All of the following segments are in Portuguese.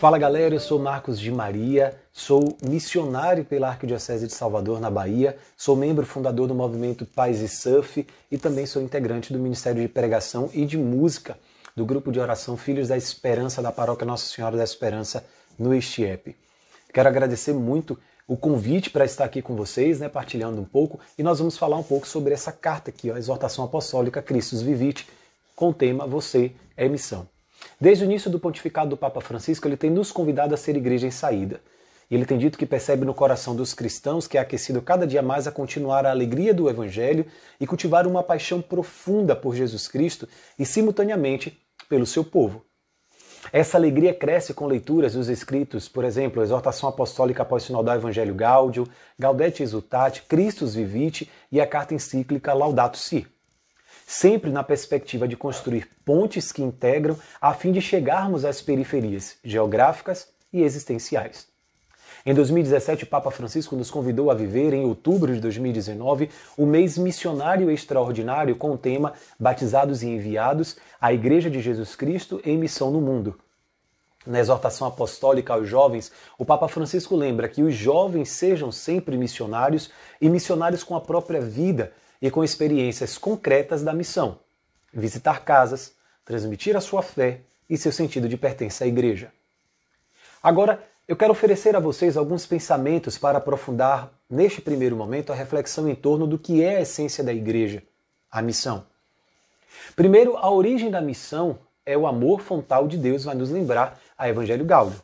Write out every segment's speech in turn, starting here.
Fala galera, eu sou Marcos de Maria, sou missionário pela Arquidiocese de Salvador, na Bahia, sou membro fundador do movimento Paz e Surf e também sou integrante do Ministério de Pregação e de Música do grupo de oração Filhos da Esperança da Paróquia Nossa Senhora da Esperança no Estiepe. Quero agradecer muito o convite para estar aqui com vocês, partilhando um pouco, e nós vamos falar um pouco sobre essa carta aqui, a Exortação Apostólica Christus Vivit, com o tema Você é Missão. Desde o início do pontificado do Papa Francisco, ele tem nos convidado a ser igreja em saída. E ele tem dito que percebe no coração dos cristãos que é aquecido cada dia mais a continuar a alegria do Evangelho e cultivar uma paixão profunda por Jesus Cristo e, simultaneamente, pelo seu povo. Essa alegria cresce com leituras dos escritos, por exemplo, a Exortação Apostólica após o Sinodal Evangelho Gaudium, Gaudete Exultate, Christus Vivit e a carta encíclica Laudato Si. Sempre na perspectiva de construir pontes que integram a fim de chegarmos às periferias geográficas e existenciais. Em 2017, o Papa Francisco nos convidou a viver, em outubro de 2019, o mês missionário extraordinário com o tema Batizados e Enviados, a Igreja de Jesus Cristo em Missão no Mundo. Na exortação apostólica aos jovens, o Papa Francisco lembra que os jovens sejam sempre missionários e missionários com a própria vida e com experiências concretas da missão. Visitar casas, transmitir a sua fé e seu sentido de pertença à igreja. Agora, eu quero oferecer a vocês alguns pensamentos para aprofundar, neste primeiro momento, a reflexão em torno do que é a essência da igreja, a missão. Primeiro, a origem da missão é o amor fontal de Deus, vai nos lembrar a Evangelho Gaudium.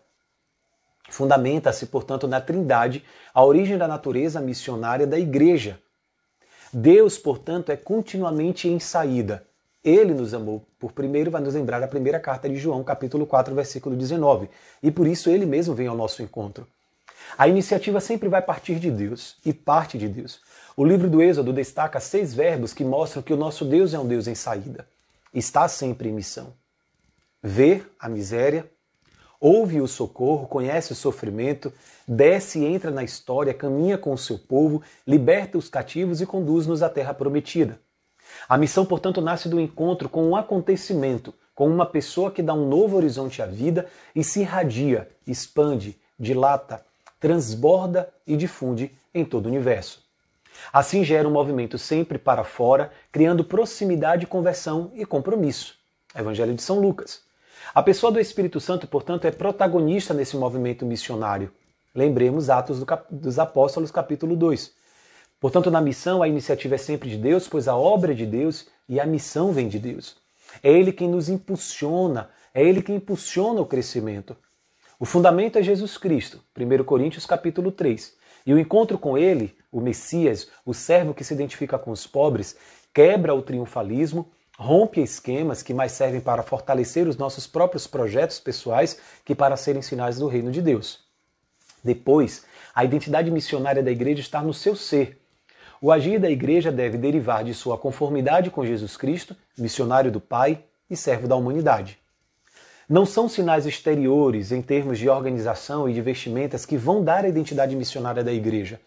Fundamenta-se, portanto, na Trindade, a origem da natureza missionária da igreja. Deus, portanto, é continuamente em saída. Ele nos amou por primeiro, vai nos lembrar a primeira carta de João, capítulo 4, versículo 19. E por isso ele mesmo vem ao nosso encontro. A iniciativa sempre vai partir de Deus e parte de Deus. O livro do Êxodo destaca 6 verbos que mostram que o nosso Deus é um Deus em saída. Está sempre em missão. Vê a miséria, ouve o socorro, conhece o sofrimento, desce e entra na história, caminha com o seu povo, liberta os cativos e conduz-nos à terra prometida. A missão, portanto, nasce do encontro com um acontecimento, com uma pessoa que dá um novo horizonte à vida e se irradia, expande, dilata, transborda e difunde em todo o universo. Assim gera um movimento sempre para fora, criando proximidade, conversão e compromisso. Evangelho de São Lucas. A pessoa do Espírito Santo, portanto, é protagonista nesse movimento missionário. Lembremos Atos dos Apóstolos, capítulo 2. Portanto, na missão, a iniciativa é sempre de Deus, pois a obra é de Deus e a missão vem de Deus. É Ele quem nos impulsiona, é Ele quem impulsiona o crescimento. O fundamento é Jesus Cristo, 1 Coríntios, capítulo 3. E o encontro com Ele, o Messias, o servo que se identifica com os pobres, quebra o triunfalismo, rompe esquemas que mais servem para fortalecer os nossos próprios projetos pessoais que para serem sinais do reino de Deus. Depois, a identidade missionária da igreja está no seu ser. O agir da igreja deve derivar de sua conformidade com Jesus Cristo, missionário do Pai e servo da humanidade. Não são sinais exteriores em termos de organização e de vestimentas que vão dar a identidade missionária da igreja,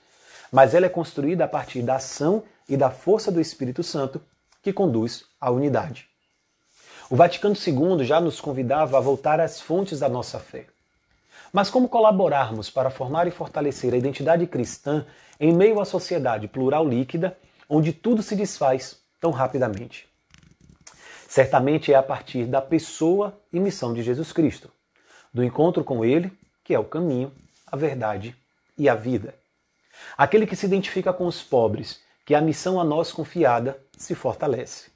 mas ela é construída a partir da ação e da força do Espírito Santo, que conduz à unidade. O Vaticano II já nos convidava a voltar às fontes da nossa fé. Mas como colaborarmos para formar e fortalecer a identidade cristã em meio à sociedade plural líquida, onde tudo se desfaz tão rapidamente? Certamente é a partir da pessoa e missão de Jesus Cristo, do encontro com Ele, que é o caminho, a verdade e a vida. Aquele que se identifica com os pobres, que a missão a nós confiada se fortalece.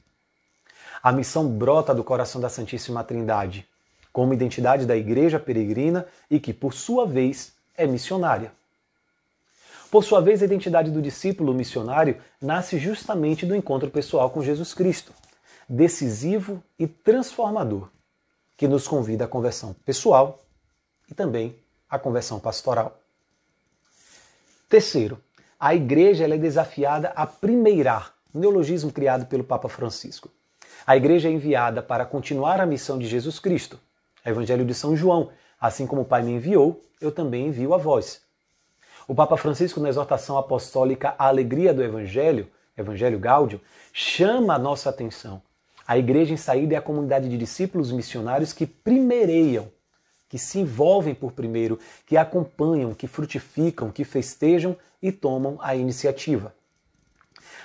A missão brota do coração da Santíssima Trindade, como identidade da Igreja peregrina e que, por sua vez, é missionária. Por sua vez, a identidade do discípulo missionário nasce justamente do encontro pessoal com Jesus Cristo, decisivo e transformador, que nos convida à conversão pessoal e também à conversão pastoral. Terceiro, a igreja é desafiada a primeirar, um neologismo criado pelo Papa Francisco. A igreja é enviada para continuar a missão de Jesus Cristo. Evangelho de São João, assim como o Pai me enviou, eu também envio a vós. O Papa Francisco, na exortação apostólica à alegria do Evangelho, Evangelho Gaudium, chama a nossa atenção. A igreja em saída é a comunidade de discípulos missionários que primeireiam, que se envolvem por primeiro, que acompanham, que frutificam, que festejam e tomam a iniciativa.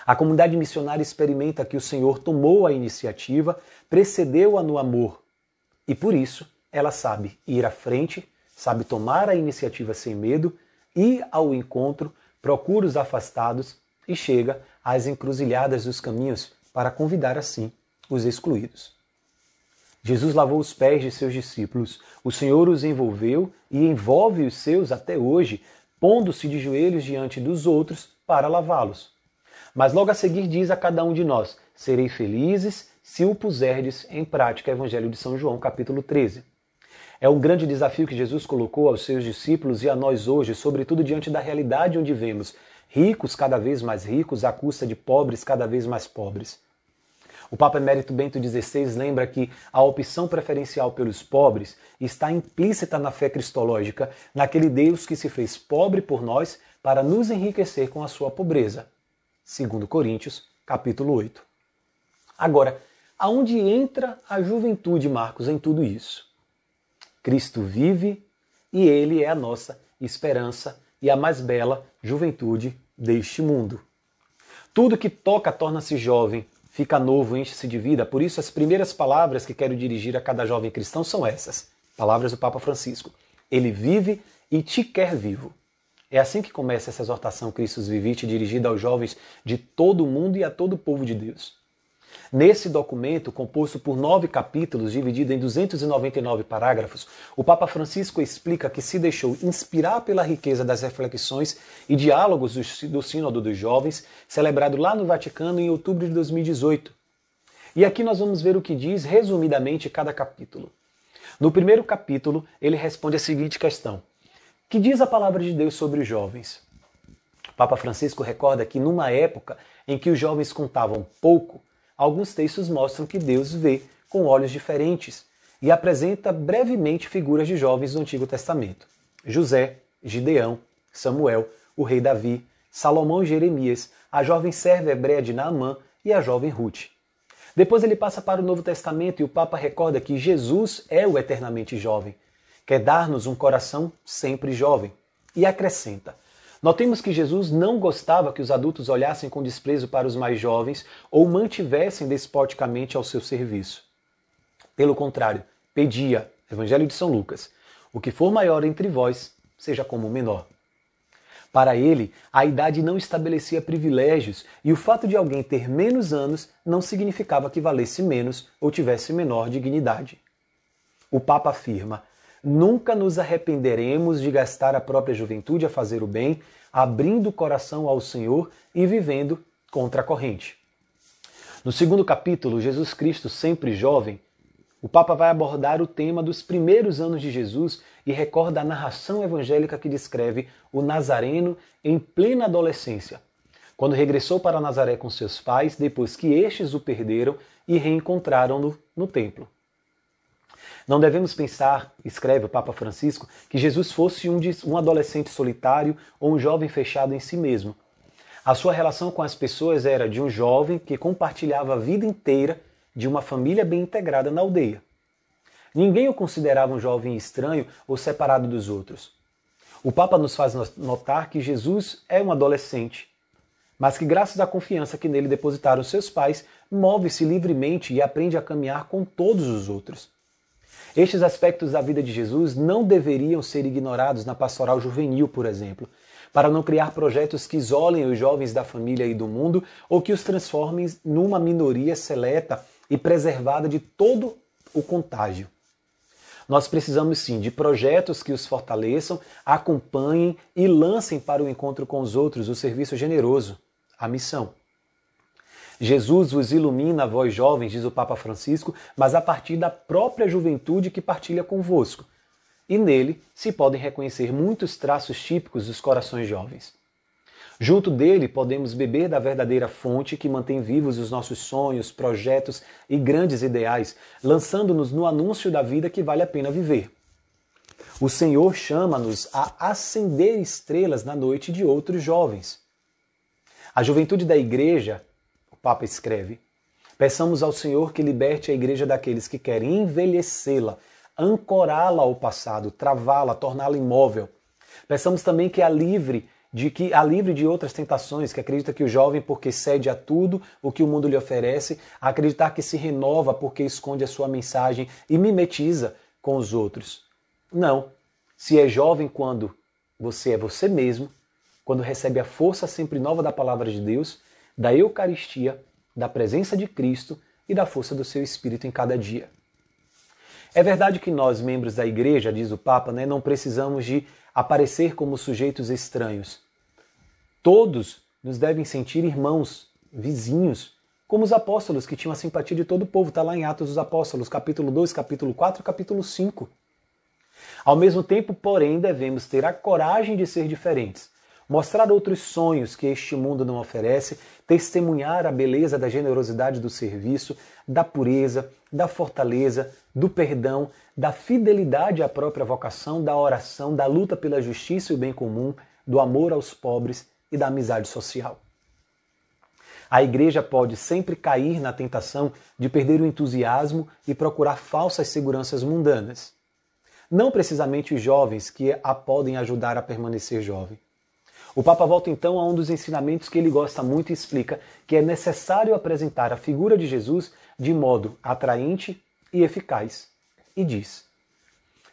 A comunidade missionária experimenta que o Senhor tomou a iniciativa, precedeu-a no amor e, por isso, ela sabe ir à frente, sabe tomar a iniciativa sem medo, ir ao encontro, procura os afastados e chega às encruzilhadas dos caminhos para convidar assim os excluídos. Jesus lavou os pés de seus discípulos, o Senhor os envolveu e envolve os seus até hoje, pondo-se de joelhos diante dos outros para lavá-los. Mas logo a seguir diz a cada um de nós: serei felizes se o puserdes em prática. Evangelho de São João, capítulo 13. É um grande desafio que Jesus colocou aos seus discípulos e a nós hoje, sobretudo diante da realidade onde vemos ricos cada vez mais ricos à custa de pobres cada vez mais pobres. O Papa Emérito Bento XVI lembra que a opção preferencial pelos pobres está implícita na fé cristológica, naquele Deus que se fez pobre por nós para nos enriquecer com a sua pobreza. 2 Coríntios, capítulo 8. Agora, aonde entra a juventude, Marcos, em tudo isso? Cristo vive e Ele é a nossa esperança e a mais bela juventude deste mundo. Tudo que toca torna-se jovem, fica novo, enche-se de vida. Por isso, as primeiras palavras que quero dirigir a cada jovem cristão são essas. Palavras do Papa Francisco. Ele vive e te quer vivo. É assim que começa essa exortação Christus Vivite, dirigida aos jovens de todo o mundo e a todo o povo de Deus. Nesse documento, composto por 9 capítulos, dividido em 299 parágrafos, o Papa Francisco explica que se deixou inspirar pela riqueza das reflexões e diálogos do Sínodo dos Jovens, celebrado lá no Vaticano em outubro de 2018. E aqui nós vamos ver o que diz, resumidamente, cada capítulo. No primeiro capítulo, ele responde a seguinte questão: que diz a palavra de Deus sobre os jovens? O Papa Francisco recorda que numa época em que os jovens contavam pouco, alguns textos mostram que Deus vê com olhos diferentes e apresenta brevemente figuras de jovens do Antigo Testamento. José, Gideão, Samuel, o rei Davi, Salomão e Jeremias, a jovem serva hebreia de Naamã e a jovem Ruth. Depois ele passa para o Novo Testamento e o Papa recorda que Jesus é o eternamente jovem, quer dar-nos um coração sempre jovem. E acrescenta: notemos que Jesus não gostava que os adultos olhassem com desprezo para os mais jovens ou mantivessem despoticamente ao seu serviço. Pelo contrário, pedia, Evangelho de São Lucas, o que for maior entre vós, seja como o menor. Para ele, a idade não estabelecia privilégios e o fato de alguém ter menos anos não significava que valesse menos ou tivesse menor dignidade. O Papa afirma: nunca nos arrependeremos de gastar a própria juventude a fazer o bem, abrindo o coração ao Senhor e vivendo contra a corrente. No segundo capítulo, Jesus Cristo, sempre jovem, o Papa vai abordar o tema dos primeiros anos de Jesus e recorda a narração evangélica que descreve o Nazareno em plena adolescência, quando regressou para Nazaré com seus pais, depois que estes o perderam e reencontraram-no no templo. Não devemos pensar, escreve o Papa Francisco, que Jesus fosse um adolescente solitário ou um jovem fechado em si mesmo. A sua relação com as pessoas era de um jovem que compartilhava a vida inteira de uma família bem integrada na aldeia. Ninguém o considerava um jovem estranho ou separado dos outros. O Papa nos faz notar que Jesus é um adolescente, mas que graças à confiança que nele depositaram seus pais, move-se livremente e aprende a caminhar com todos os outros. Estes aspectos da vida de Jesus não deveriam ser ignorados na pastoral juvenil, por exemplo, para não criar projetos que isolem os jovens da família e do mundo ou que os transformem numa minoria seleta e preservada de todo o contágio. Nós precisamos sim de projetos que os fortaleçam, acompanhem e lancem para o encontro com os outros, o serviço generoso, a missão. Jesus vos ilumina, vós jovens, diz o Papa Francisco, mas a partir da própria juventude que partilha convosco. E nele se podem reconhecer muitos traços típicos dos corações jovens. Junto dele podemos beber da verdadeira fonte que mantém vivos os nossos sonhos, projetos e grandes ideais, lançando-nos no anúncio da vida que vale a pena viver. O Senhor chama-nos a acender estrelas na noite de outros jovens. A juventude da Igreja, o Papa escreve, peçamos ao Senhor que liberte a Igreja daqueles que querem envelhecê-la, ancorá-la ao passado, travá-la, torná-la imóvel. Peçamos também que a livre de outras tentações, que acredita que o jovem, porque cede a tudo o que o mundo lhe oferece, acreditar que se renova porque esconde a sua mensagem e mimetiza com os outros. Não. Se é jovem quando você é você mesmo, quando recebe a força sempre nova da palavra de Deus, da Eucaristia, da presença de Cristo e da força do seu Espírito em cada dia. É verdade que nós, membros da Igreja, diz o Papa, não precisamos de aparecer como sujeitos estranhos. Todos nos devem sentir irmãos, vizinhos, como os apóstolos que tinham a simpatia de todo o povo. Está lá em Atos dos Apóstolos, capítulo 2, capítulo 4, capítulo 5. Ao mesmo tempo, porém, devemos ter a coragem de ser diferentes, mostrar outros sonhos que este mundo não oferece, testemunhar a beleza da generosidade do serviço, da pureza, da fortaleza, do perdão, da fidelidade à própria vocação, da oração, da luta pela justiça e o bem comum, do amor aos pobres e da amizade social. A Igreja pode sempre cair na tentação de perder o entusiasmo e procurar falsas seguranças mundanas. Não precisamente os jovens que a podem ajudar a permanecer jovem. O Papa volta então a um dos ensinamentos que ele gosta muito e explica que é necessário apresentar a figura de Jesus de modo atraente e eficaz. E diz: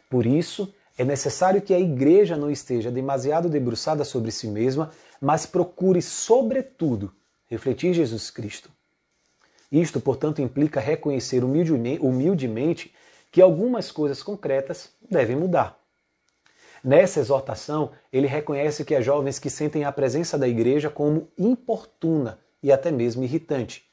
por isso, é necessário que a Igreja não esteja demasiado debruçada sobre si mesma, mas procure, sobretudo, refletir Jesus Cristo. Isto, portanto, implica reconhecer humildemente que algumas coisas concretas devem mudar. Nessa exortação, ele reconhece que há jovens que sentem a presença da Igreja como importuna e até mesmo irritante.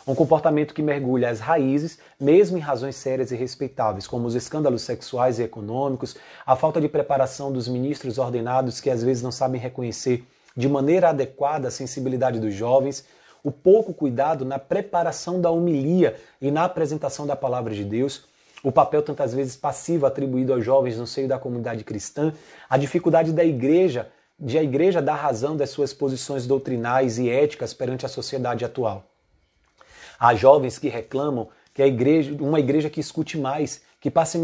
Um comportamento que mergulha as raízes, mesmo em razões sérias e respeitáveis, como os escândalos sexuais e econômicos, a falta de preparação dos ministros ordenados que às vezes não sabem reconhecer de maneira adequada a sensibilidade dos jovens, o pouco cuidado na preparação da homilia e na apresentação da palavra de Deus, o papel tantas vezes passivo atribuído aos jovens no seio da comunidade cristã, a dificuldade de a igreja dar razão das suas posições doutrinais e éticas perante a sociedade atual. Há jovens que reclamam que uma igreja que escute mais, que passe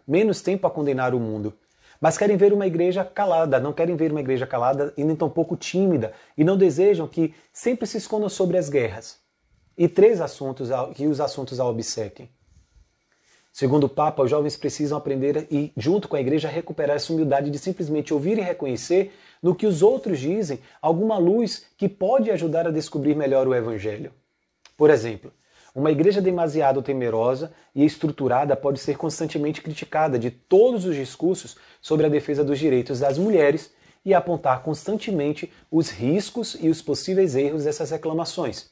menos tempo a condenar o mundo. Mas querem ver uma igreja calada, não querem ver uma igreja calada e nem tampouco tímida, e não desejam que sempre se escondam sobre as guerras. E três assuntos que os assuntos a obcequem. Segundo o Papa, os jovens precisam aprender e, junto com a igreja, recuperar essa humildade de simplesmente ouvir e reconhecer no que os outros dizem alguma luz que pode ajudar a descobrir melhor o Evangelho. Por exemplo, uma igreja demasiado temerosa e estruturada pode ser constantemente criticada de todos os discursos sobre a defesa dos direitos das mulheres e apontar constantemente os riscos e os possíveis erros dessas reclamações.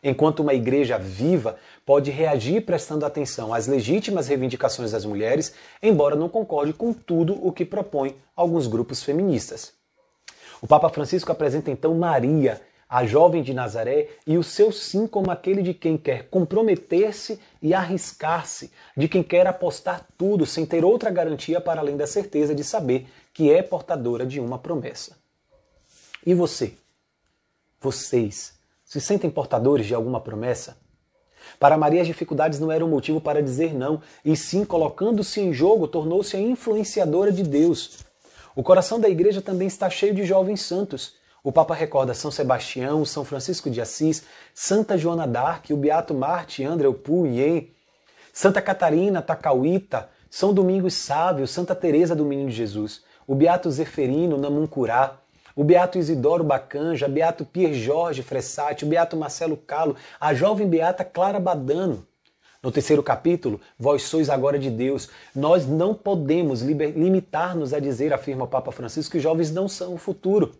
Enquanto uma igreja viva pode reagir prestando atenção às legítimas reivindicações das mulheres, embora não concorde com tudo o que propõem alguns grupos feministas. O Papa Francisco apresenta então Maria, a jovem de Nazaré, e o seu sim como aquele de quem quer comprometer-se e arriscar-se, de quem quer apostar tudo sem ter outra garantia para além da certeza de saber que é portadora de uma promessa. E você? Vocês se sentem portadores de alguma promessa? Para Maria, as dificuldades não eram motivo para dizer não, e sim, colocando-se em jogo, tornou-se a influenciadora de Deus. O coração da igreja também está cheio de jovens santos. O Papa recorda São Sebastião, São Francisco de Assis, Santa Joana d'Arc, o Beato Marti André Pouillet, Santa Catarina Tacauíta, São Domingos Sávio, Santa Teresa do Menino Jesus, o Beato Zeferino Namuncurá, o Beato Isidoro Bacanja, Beato Pier Jorge Fressati, o Beato Marcelo Calo, a jovem Beata Clara Badano. No terceiro capítulo, vós sois agora de Deus. Nós não podemos limitar-nos a dizer, afirma o Papa Francisco, que os jovens não são o futuro.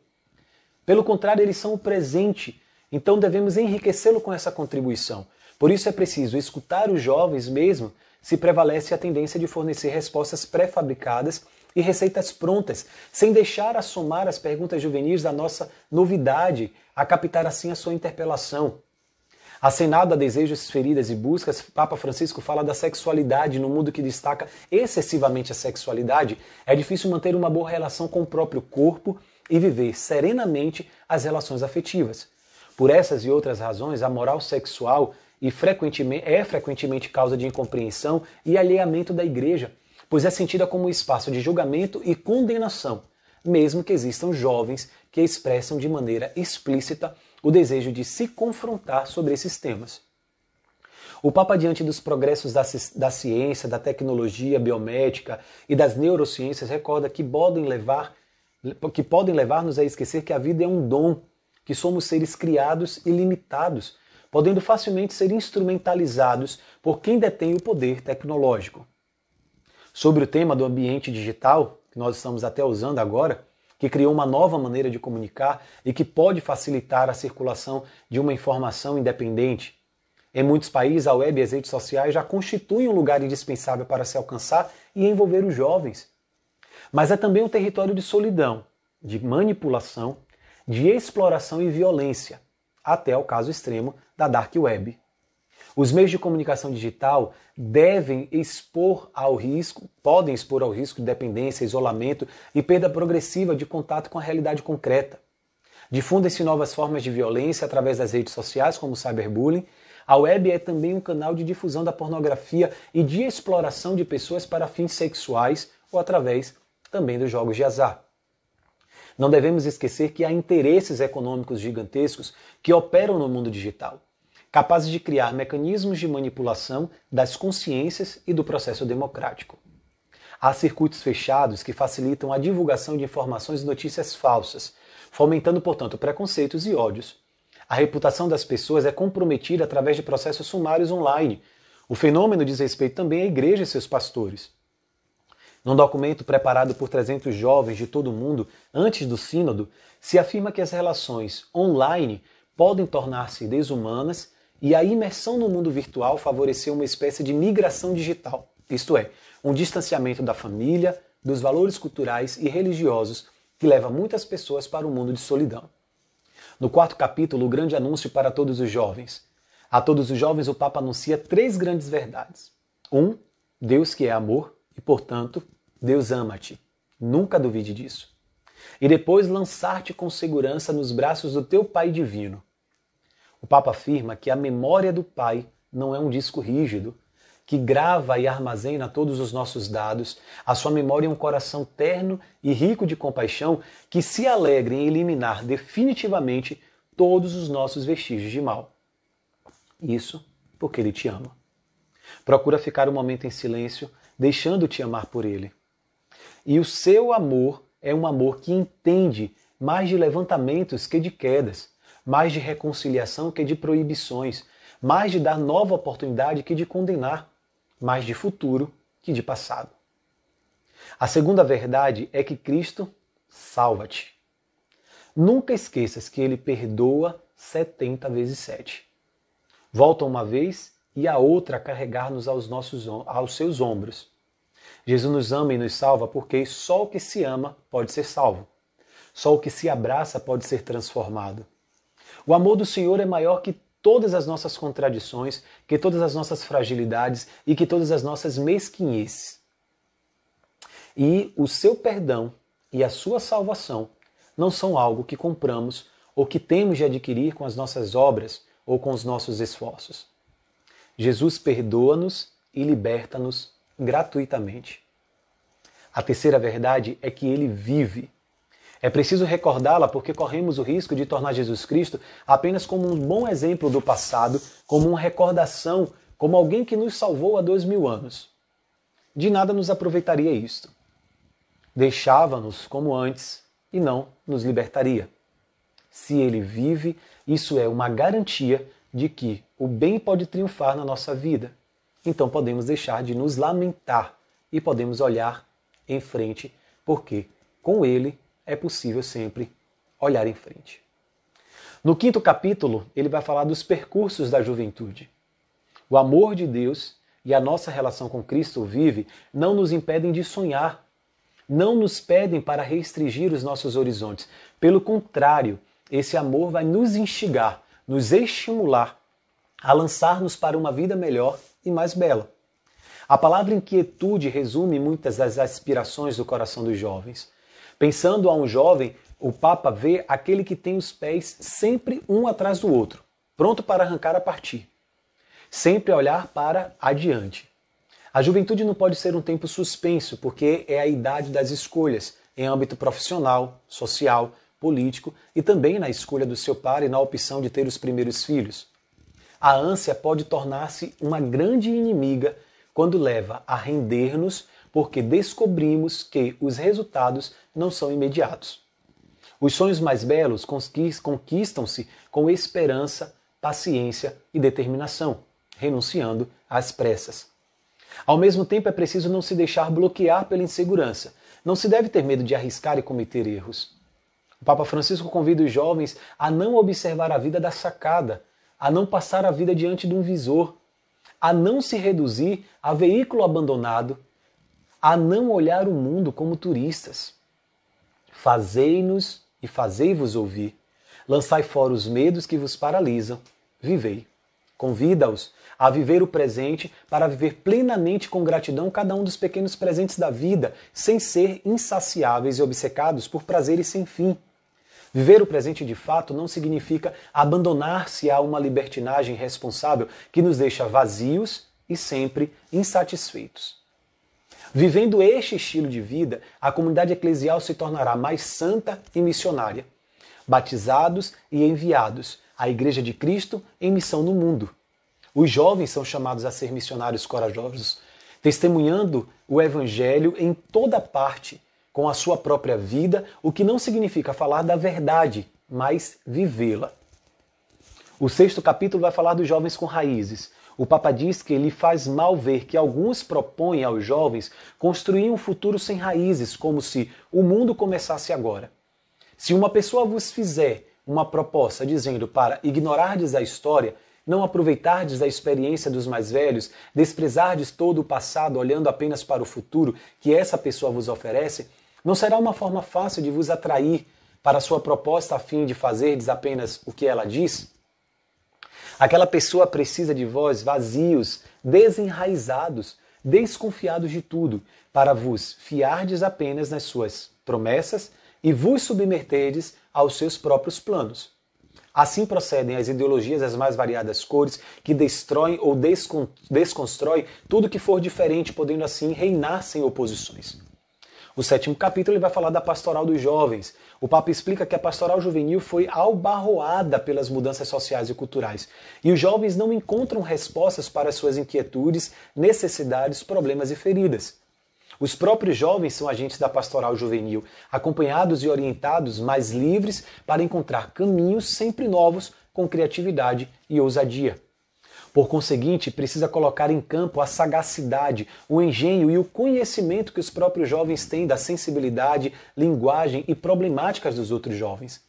Pelo contrário, eles são o presente. Então devemos enriquecê-lo com essa contribuição. Por isso é preciso escutar os jovens mesmo se prevalece a tendência de fornecer respostas pré-fabricadas e receitas prontas, sem deixar assomar as perguntas juvenis da nossa novidade, a captar assim a sua interpelação. Acenado a desejos, feridas e buscas, Papa Francisco fala da sexualidade no mundo que destaca excessivamente a sexualidade. É difícil manter uma boa relação com o próprio corpo e viver serenamente as relações afetivas. Por essas e outras razões, a moral sexual e é frequentemente causa de incompreensão e alheamento da igreja, pois é sentida como um espaço de julgamento e condenação, mesmo que existam jovens que expressam de maneira explícita o desejo de se confrontar sobre esses temas. O Papa, diante dos progressos da ciência, da tecnologia biomédica e das neurociências, recorda que podem levar-nos a esquecer que a vida é um dom, que somos seres criados e limitados, podendo facilmente ser instrumentalizados por quem detém o poder tecnológico. Sobre o tema do ambiente digital, que nós estamos até usando agora, que criou uma nova maneira de comunicar e que pode facilitar a circulação de uma informação independente. Em muitos países, a web e as redes sociais já constituem um lugar indispensável para se alcançar e envolver os jovens. Mas é também um território de solidão, de manipulação, de exploração e violência, até ao caso extremo da Dark Web. Os meios de comunicação digital podem expor ao risco de dependência, isolamento e perda progressiva de contato com a realidade concreta. Difundem-se novas formas de violência através das redes sociais, como o cyberbullying. A web é também um canal de difusão da pornografia e de exploração de pessoas para fins sexuais ou através também dos jogos de azar. Não devemos esquecer que há interesses econômicos gigantescos que operam no mundo digital, capazes de criar mecanismos de manipulação das consciências e do processo democrático. Há circuitos fechados que facilitam a divulgação de informações e notícias falsas, fomentando, portanto, preconceitos e ódios. A reputação das pessoas é comprometida através de processos sumários online. O fenômeno diz respeito também à igreja e seus pastores. Num documento preparado por 300 jovens de todo o mundo, antes do sínodo, se afirma que as relações online podem tornar-se desumanas e a imersão no mundo virtual favoreceu uma espécie de migração digital, isto é, um distanciamento da família, dos valores culturais e religiosos que leva muitas pessoas para um mundo de solidão. No 4º capítulo, o grande anúncio para todos os jovens. A todos os jovens o Papa anuncia 3 grandes verdades. 1. Deus que é amor e, portanto, Deus ama-te. Nunca duvide disso. E depois lançar-te com segurança nos braços do teu Pai divino. O Papa afirma que a memória do Pai não é um disco rígido, que grava e armazena todos os nossos dados. A sua memória é um coração terno e rico de compaixão que se alegra em eliminar definitivamente todos os nossos vestígios de mal. Isso porque Ele te ama. Procura ficar um momento em silêncio, deixando-te amar por Ele. E o seu amor é um amor que entende mais de levantamentos que de quedas, mais de reconciliação que de proibições, mais de dar nova oportunidade que de condenar, mais de futuro que de passado. A segunda verdade é que Cristo salva-te. Nunca esqueças que Ele perdoa 70 vezes 7. Volta uma vez e a outra a carregar-nos aos seus ombros. Jesus nos ama e nos salva porque só o que se ama pode ser salvo. Só o que se abraça pode ser transformado. O amor do Senhor é maior que todas as nossas contradições, que todas as nossas fragilidades e que todas as nossas mesquinheces. E o seu perdão e a sua salvação não são algo que compramos ou que temos de adquirir com as nossas obras ou com os nossos esforços. Jesus perdoa-nos e liberta-nos gratuitamente. A terceira verdade é que Ele vive. É preciso recordá-la porque corremos o risco de tornar Jesus Cristo apenas como um bom exemplo do passado, como uma recordação, como alguém que nos salvou há 2000 anos. De nada nos aproveitaria isto. Deixava-nos como antes e não nos libertaria. Se Ele vive, isso é uma garantia de que o bem pode triunfar na nossa vida. Então podemos deixar de nos lamentar e podemos olhar em frente, porque com Ele é possível sempre olhar em frente. No 5º capítulo, ele vai falar dos percursos da juventude. O amor de Deus e a nossa relação com Cristo vive não nos impedem de sonhar, não nos pedem para restringir os nossos horizontes. Pelo contrário, esse amor vai nos instigar, nos estimular a lançar-nos para uma vida melhor e mais bela. A palavra inquietude resume muitas das aspirações do coração dos jovens. Pensando a um jovem, o Papa vê aquele que tem os pés sempre um atrás do outro, pronto para arrancar a partir. sempre a olhar para adiante. A juventude não pode ser um tempo suspenso, porque é a idade das escolhas, em âmbito profissional, social, político e também na escolha do seu par e na opção de ter os primeiros filhos. A ânsia pode tornar-se uma grande inimiga quando leva a render-nos, porque descobrimos que os resultados não são imediatos. Os sonhos mais belos conquistam-se com esperança, paciência e determinação, renunciando às pressas. Ao mesmo tempo, é preciso não se deixar bloquear pela insegurança. Não se deve ter medo de arriscar e cometer erros. O Papa Francisco convida os jovens a não observar a vida da sacada, a não passar a vida diante de um visor, a não se reduzir a veículo abandonado, a não olhar o mundo como turistas. Fazei-nos e fazei-vos ouvir. Lançai fora os medos que vos paralisam. Vivei. Convida-os a viver o presente para viver plenamente com gratidão cada um dos pequenos presentes da vida, sem ser insaciáveis e obcecados por prazeres sem fim. Viver o presente de fato não significa abandonar-se a uma libertinagem irresponsável que nos deixa vazios e sempre insatisfeitos. Vivendo este estilo de vida, a comunidade eclesial se tornará mais santa e missionária. Batizados e enviados, a Igreja de Cristo em missão no mundo. Os jovens são chamados a ser missionários corajosos, testemunhando o Evangelho em toda parte, com a sua própria vida, o que não significa falar da verdade, mas vivê-la. O 6º capítulo vai falar dos jovens com raízes. O Papa diz que lhe faz mal ver que alguns propõem aos jovens construir um futuro sem raízes, como se o mundo começasse agora. Se uma pessoa vos fizer uma proposta dizendo para ignorardes a história, não aproveitardes da experiência dos mais velhos, desprezardes todo o passado olhando apenas para o futuro que essa pessoa vos oferece, não será uma forma fácil de vos atrair para a sua proposta a fim de fazerdes apenas o que ela diz? Aquela pessoa precisa de vós vazios, desenraizados, desconfiados de tudo, para vos fiardes apenas nas suas promessas e vos submeterdes aos seus próprios planos. Assim procedem as ideologias das mais variadas cores, que destroem ou desconstroem tudo que for diferente, podendo assim reinar sem oposições. O 7º capítulo ele vai falar da pastoral dos jovens. O Papa explica que a pastoral juvenil foi albarroada pelas mudanças sociais e culturais. E os jovens não encontram respostas para as suas inquietudes, necessidades, problemas e feridas. Os próprios jovens são agentes da pastoral juvenil, acompanhados e orientados, mais livres para encontrar caminhos sempre novos, com criatividade e ousadia. Por conseguinte, precisa colocar em campo a sagacidade, o engenho e o conhecimento que os próprios jovens têm da sensibilidade, linguagem e problemáticas dos outros jovens.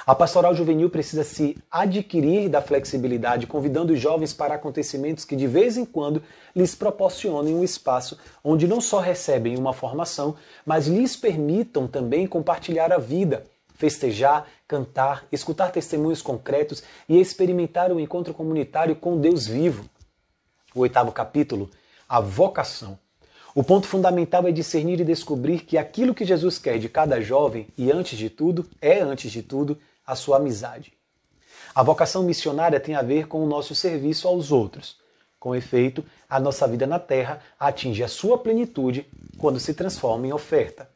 A pastoral juvenil precisa se adquirir da flexibilidade, convidando os jovens para acontecimentos que de vez em quando lhes proporcionem um espaço onde não só recebem uma formação, mas lhes permitam também compartilhar a vida, festejar, cantar, escutar testemunhos concretos e experimentar o encontro comunitário com Deus vivo. O 8º capítulo, a vocação. O ponto fundamental é discernir e descobrir que aquilo que Jesus quer de cada jovem, e antes de tudo, a sua amizade. A vocação missionária tem a ver com o nosso serviço aos outros. Com efeito, a nossa vida na Terra atinge a sua plenitude quando se transforma em oferta.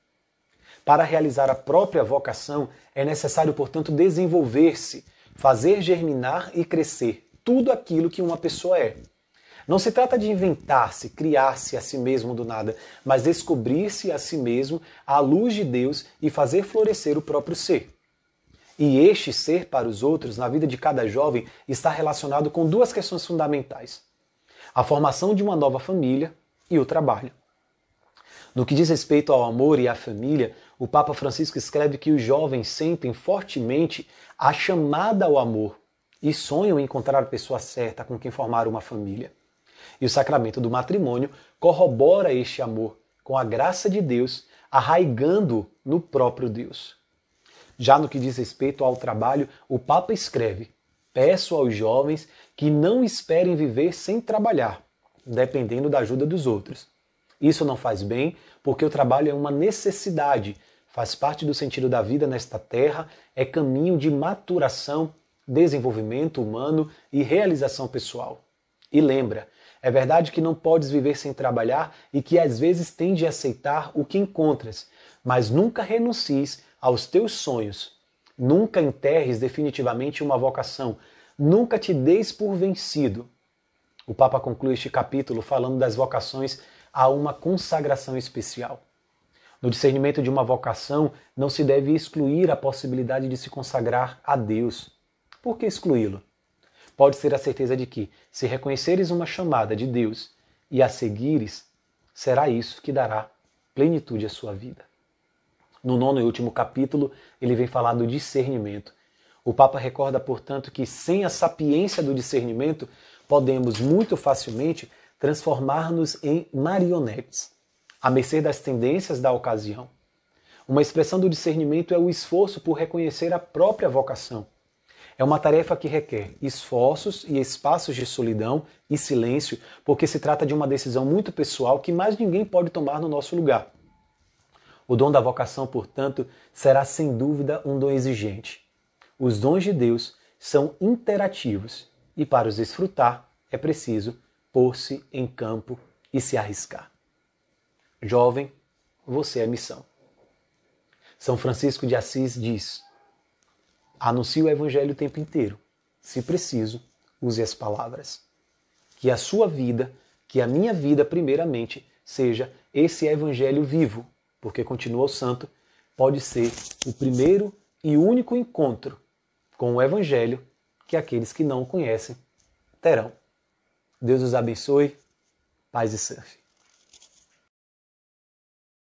Para realizar a própria vocação, é necessário, portanto, desenvolver-se, fazer germinar e crescer tudo aquilo que uma pessoa é. Não se trata de inventar-se, criar-se a si mesmo do nada, mas descobrir-se a si mesmo à luz de Deus e fazer florescer o próprio ser. E este ser para os outros, na vida de cada jovem, está relacionado com duas questões fundamentais: a formação de uma nova família e o trabalho. No que diz respeito ao amor e à família, o Papa Francisco escreve que os jovens sentem fortemente a chamada ao amor e sonham em encontrar a pessoa certa com quem formar uma família. E o sacramento do matrimônio corrobora este amor com a graça de Deus, arraigando no próprio Deus. Já no que diz respeito ao trabalho, o Papa escreve: peço aos jovens que não esperem viver sem trabalhar, dependendo da ajuda dos outros. Isso não faz bem, porque o trabalho é uma necessidade, faz parte do sentido da vida nesta terra, é caminho de maturação, desenvolvimento humano e realização pessoal. E lembra, é verdade que não podes viver sem trabalhar e que às vezes tende de aceitar o que encontras, mas nunca renuncies aos teus sonhos. Nunca enterres definitivamente uma vocação. Nunca te deis por vencido. O Papa conclui este capítulo falando das vocações a uma consagração especial. No discernimento de uma vocação, não se deve excluir a possibilidade de se consagrar a Deus. Por que excluí-lo? Pode ter a certeza de que, se reconheceres uma chamada de Deus e a seguires, será isso que dará plenitude à sua vida. No 9º e último capítulo, ele vem falar do discernimento. O Papa recorda, portanto, que sem a sapiência do discernimento, podemos muito facilmente transformar-nos em marionetes, à mercê das tendências da ocasião. Uma expressão do discernimento é o esforço por reconhecer a própria vocação. É uma tarefa que requer esforços e espaços de solidão e silêncio, porque se trata de uma decisão muito pessoal que mais ninguém pode tomar no nosso lugar. O dom da vocação, portanto, será sem dúvida um dom exigente. Os dons de Deus são interativos e para os desfrutar é preciso pôr-se em campo e se arriscar. Jovem, você é missão. São Francisco de Assis diz: anuncie o Evangelho o tempo inteiro. Se preciso, use as palavras. Que a sua vida, que a minha vida primeiramente, seja esse Evangelho vivo, porque, continua o santo, pode ser o primeiro e único encontro com o Evangelho que aqueles que não o conhecem terão. Deus os abençoe. Paz e surf.